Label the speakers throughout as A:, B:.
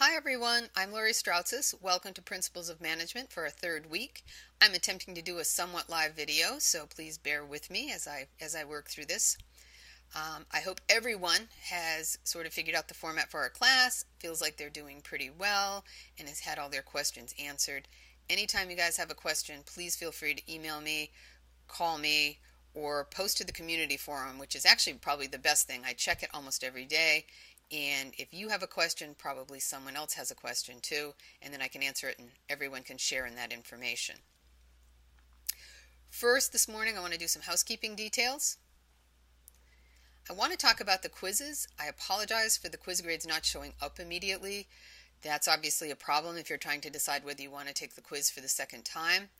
A: Hi everyone, I'm Lori Strautsis. Welcome to Principles of Management for our third week. I'm attempting to do a somewhat live video, so please bear with me as I work through this. I hope everyone has sort of figured out the format for our class, feels like they're doing pretty well, and has had all their questions answered. Anytime you guys have a question, please feel free to email me, call me, or post to the community forum, which is actually probably the best thing. I check it almost every day. And if you have a question, probably someone else has a question too, and then I can answer it and everyone can share in that information. First, this morning I want to do some housekeeping details. I want to talk about the quizzes. I apologize for the quiz grades not showing up immediately. That's obviously a problem if you're trying to decide whether you want to take the quiz for the second time.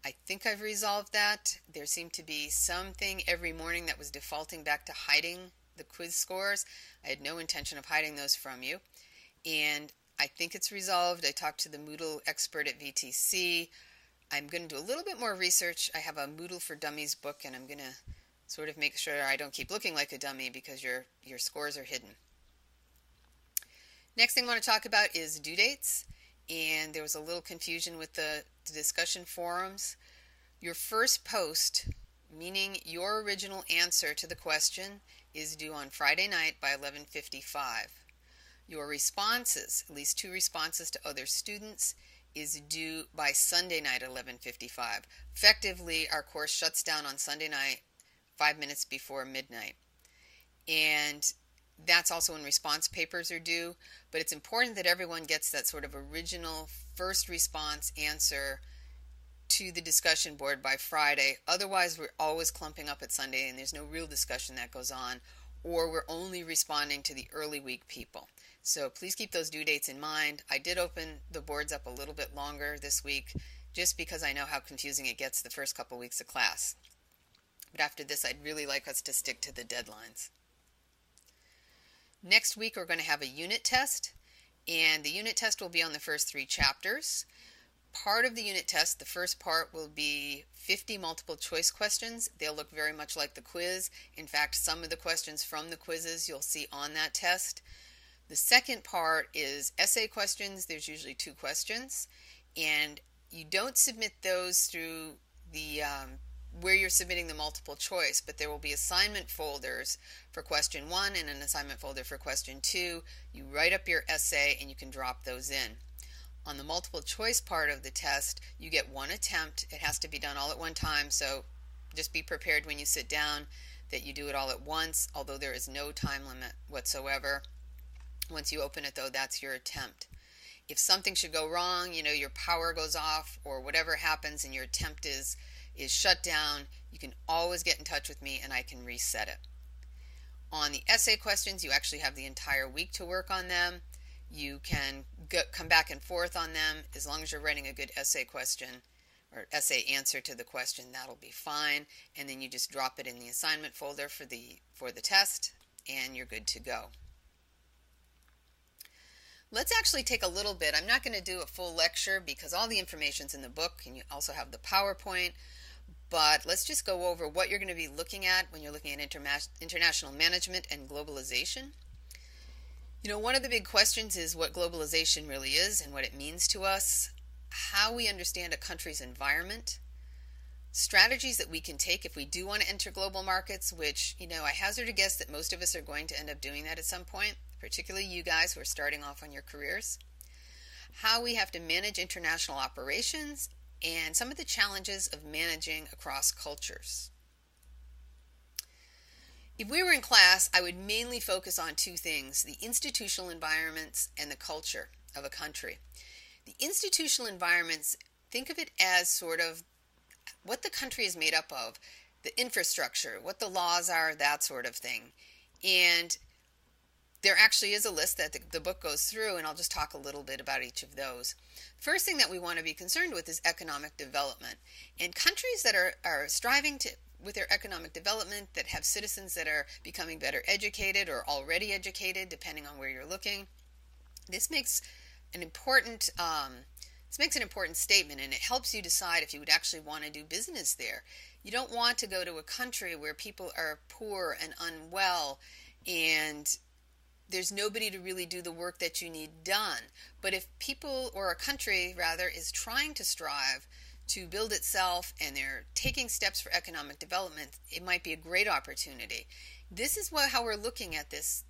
A: I think I've resolved that. There seemed to be something every morning that was defaulting back to hiding the quiz scores. I had no intention of hiding those from you, and I think it's resolved. I talked to the Moodle expert at VTC. I'm going to do a little bit more research. I have a Moodle for Dummies book, and I'm going to sort of make sure I don't keep looking like a dummy because your scores are hidden. Next thing I want to talk about is due dates, and there was a little confusion with the discussion forums. Your first post, meaning your original answer to the question, is due on Friday night by 11:55. Your responses, at least 2 responses to other students, is due by Sunday night at 11:55. Effectively, our course shuts down on Sunday night 5 minutes before midnight. And that's also when response papers are due, but it's important that everyone gets that sort of original first response answer to the discussion board by Friday. Otherwise, we're always clumping up at Sunday and there's no real discussion that goes on, or we're only responding to the early week people. So please keep those due dates in mind. I did open the boards up a little bit longer this week just because I know how confusing it gets the first couple weeks of class. But after this, I'd really like us to stick to the deadlines. Next week, we're going to have a unit test, and the unit test will be on the first 3 chapters. Part of the unit test, the first part, will be 50 multiple choice questions. They'll look very much like the quiz. In fact, some of the questions from the quizzes you'll see on that test. The second part is essay questions. There's usually 2 questions, and you don't submit those through the where you're submitting the multiple choice, but there will be assignment folders for question 1 and an assignment folder for question 2. You write up your essay and you can drop those in. On the multiple choice part of the test, you get 1 attempt. It has to be done all at one time, so just be prepared when you sit down that you do it all at once, although there is no time limit whatsoever. Once you open it, though, that's your attempt. If something should go wrong, your power goes off or whatever happens and your attempt is shut down, you can always get in touch with me and I can reset it. On the essay questions, you actually have the entire week to work on them. You can come back and forth on them. As long as you're writing a good essay question or essay answer to the question, that'll be fine. And then you just drop it in the assignment folder for the test and you're good to go. Let's actually take a little bit. I'm not going to do a full lecture because all the information's in the book and you also have the PowerPoint. But let's just go over what you're going to be looking at when you're looking at international management and globalization. One of the big questions is what globalization really is and what it means to us, how we understand a country's environment, strategies that we can take if we do want to enter global markets, which, I hazard a guess that most of us are going to end up doing that at some point, particularly you guys who are starting off on your careers, how we have to manage international operations, and some of the challenges of managing across cultures. If we were in class, I would mainly focus on 2 things, the institutional environments and the culture of a country. The institutional environments, think of it as sort of what the country is made up of, the infrastructure, what the laws are, that sort of thing. And there actually is a list that the book goes through, and I'll just talk a little bit about each of those. First thing that we want to be concerned with is economic development. And countries that are striving with their economic development, that have citizens that are becoming better educated or already educated, depending on where you're looking, this makes an important statement, and it helps you decide if you would actually want to do business there. You don't want to go to a country where people are poor and unwell and there's nobody to really do the work that you need done. But if people, or a country rather, is trying to strive to build itself and they're taking steps for economic development, it might be a great opportunity. This is how we're looking at this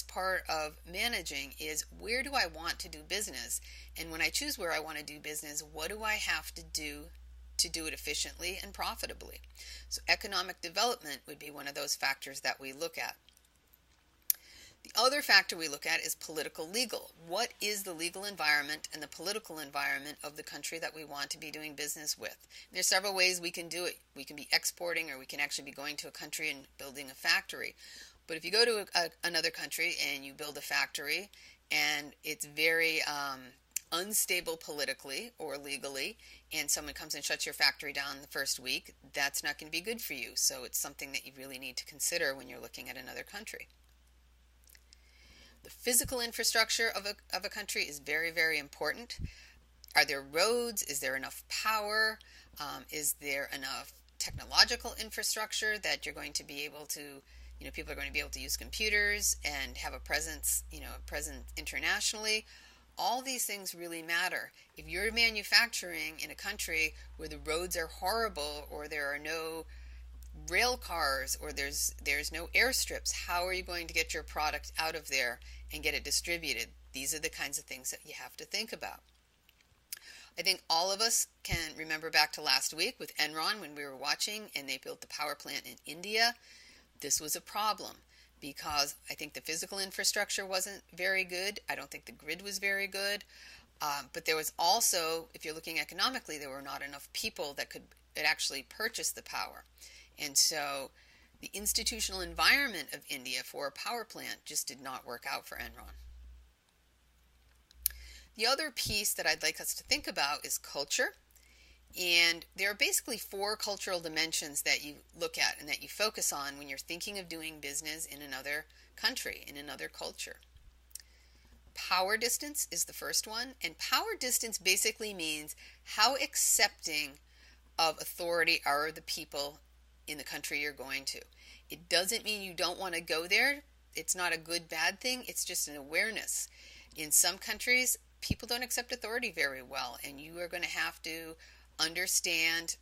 A: part of managing is, where do I want to do business? And when I choose where I want to do business, what do I have to do it efficiently and profitably? So economic development would be one of those factors that we look at. The other factor we look at is political legal. What is the legal environment and the political environment of the country that we want to be doing business with? And there's several ways we can do it. We can be exporting, or we can actually be going to a country and building a factory. But if you go to another country and you build a factory and it's very unstable politically or legally, and someone comes and shuts your factory down the first week, that's not going to be good for you. So it's something that you really need to consider when you're looking at another country. The physical infrastructure of a country is very, very important. Are there roads? Is there enough power? Is there enough technological infrastructure that you're going to be able to, people are going to be able to use computers and have a presence, internationally? All these things really matter. If you're manufacturing in a country where the roads are horrible, or there are no rail cars, or there's no airstrips, how are you going to get your product out of there and get it distributed? These are the kinds of things that you have to think about. I think all of us can remember back to last week with Enron when we were watching and they built the power plant in India. This was a problem because I think the physical infrastructure wasn't very good. I don't think the grid was very good. But there was also, if you're looking economically, there were not enough people that could actually purchase the power. And so the institutional environment of India for a power plant just did not work out for Enron. The other piece that I'd like us to think about is culture. And there are basically 4 cultural dimensions that you look at and that you focus on when you're thinking of doing business in another country, in another culture. Power distance is the first one. And power distance basically means how accepting of authority are the people in the country you're going to. It doesn't mean you don't want to go there. It's not a good, bad thing. It's just an awareness. In some countries, people don't accept authority very well, and you are going to have to understand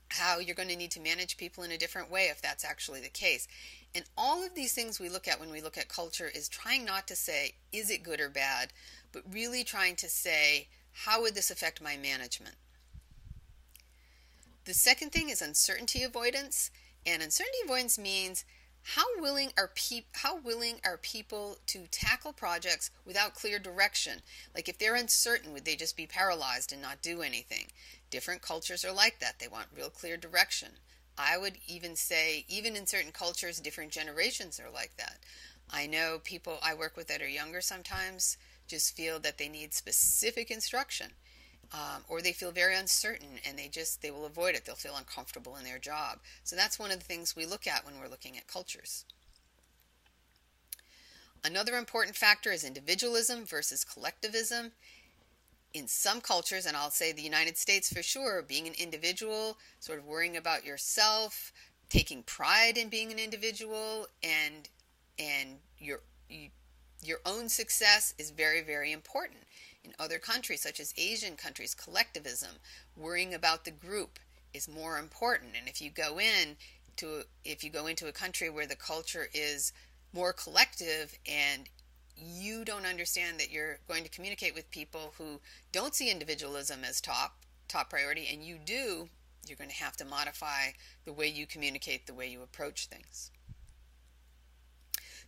A: how you're going to need to manage people in a different way if that's actually the case. And all of these things we look at when we look at culture is trying not to say, is it good or bad, but really trying to say, how would this affect my management? The second thing is uncertainty avoidance. And uncertainty avoidance means how willing are people to tackle projects without clear direction? Like if they're uncertain, would they just be paralyzed and not do anything? Different cultures are like that. They want real clear direction. I would even say, even in certain cultures, different generations are like that. I know people I work with that are younger sometimes just feel that they need specific instruction. Or they feel very uncertain and they will avoid it. They'll feel uncomfortable in their job. So that's one of the things we look at when we're looking at cultures. Another important factor is individualism versus collectivism. In some cultures, and I'll say the United States for sure, being an individual, sort of worrying about yourself, taking pride in being an individual, and your own success is very, very important. In other countries, such as Asian countries, collectivism, worrying about the group is more important. And if you go into a country where the culture is more collective and you don't understand that you're going to communicate with people who don't see individualism as top priority, and you do, you're going to have to modify the way you communicate, the way you approach things.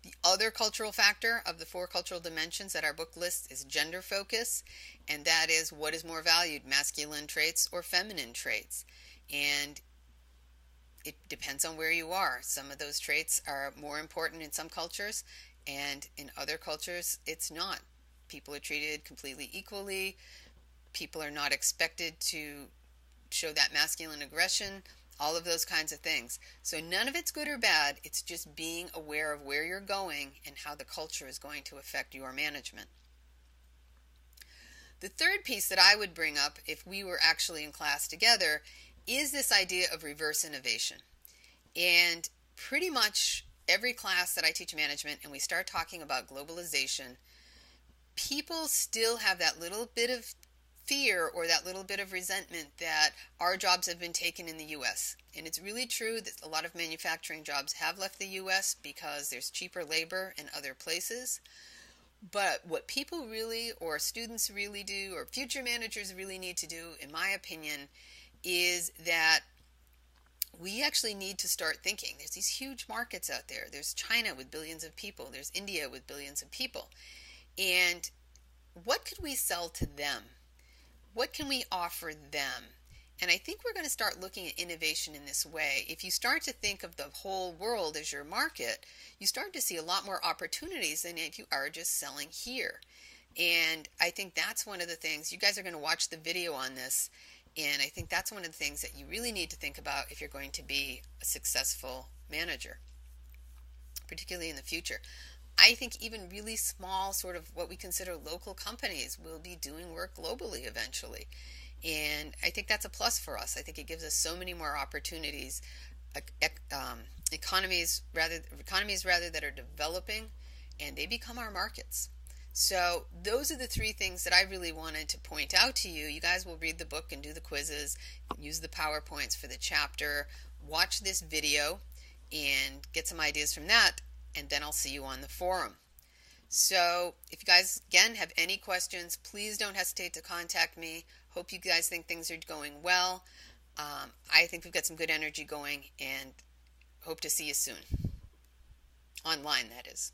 A: The other cultural factor of the 4 cultural dimensions that our book lists is gender focus, and that is what is more valued, masculine traits or feminine traits. And it depends on where you are. Some of those traits are more important in some cultures, and in other cultures, it's not. People are treated completely equally. People are not expected to show that masculine aggression. All of those kinds of things. So none of it's good or bad. It's just being aware of where you're going and how the culture is going to affect your management. The third piece that I would bring up if we were actually in class together is this idea of reverse innovation. And pretty much every class that I teach management and we start talking about globalization, people still have that little bit of fear or that little bit of resentment that our jobs have been taken in the US. And it's really true that a lot of manufacturing jobs have left the US because there's cheaper labor in other places. But what people really, or students really do, or future managers really need to do, in my opinion, is that we actually need to start thinking. There's these huge markets out there. There's China with billions of people. There's India with billions of people. And what could we sell to them? What can we offer them? And I think we're going to start looking at innovation in this way. If you start to think of the whole world as your market, you start to see a lot more opportunities than if you are just selling here. And I think that's one of the things, you guys are going to watch the video on this, and I think that's one of the things that you really need to think about if you're going to be a successful manager, particularly in the future. I think even really small, sort of what we consider local companies will be doing work globally eventually. And I think that's a plus for us. I think it gives us so many more opportunities, economies rather that are developing, and they become our markets. So those are the three things that I really wanted to point out to you. You guys will read the book and do the quizzes, use the PowerPoints for the chapter, watch this video, and get some ideas from that, and then I'll see you on the forum. So if you guys, again, have any questions, please don't hesitate to contact me. Hope you guys think things are going well. I think we've got some good energy going, and hope to see you soon. Online, that is.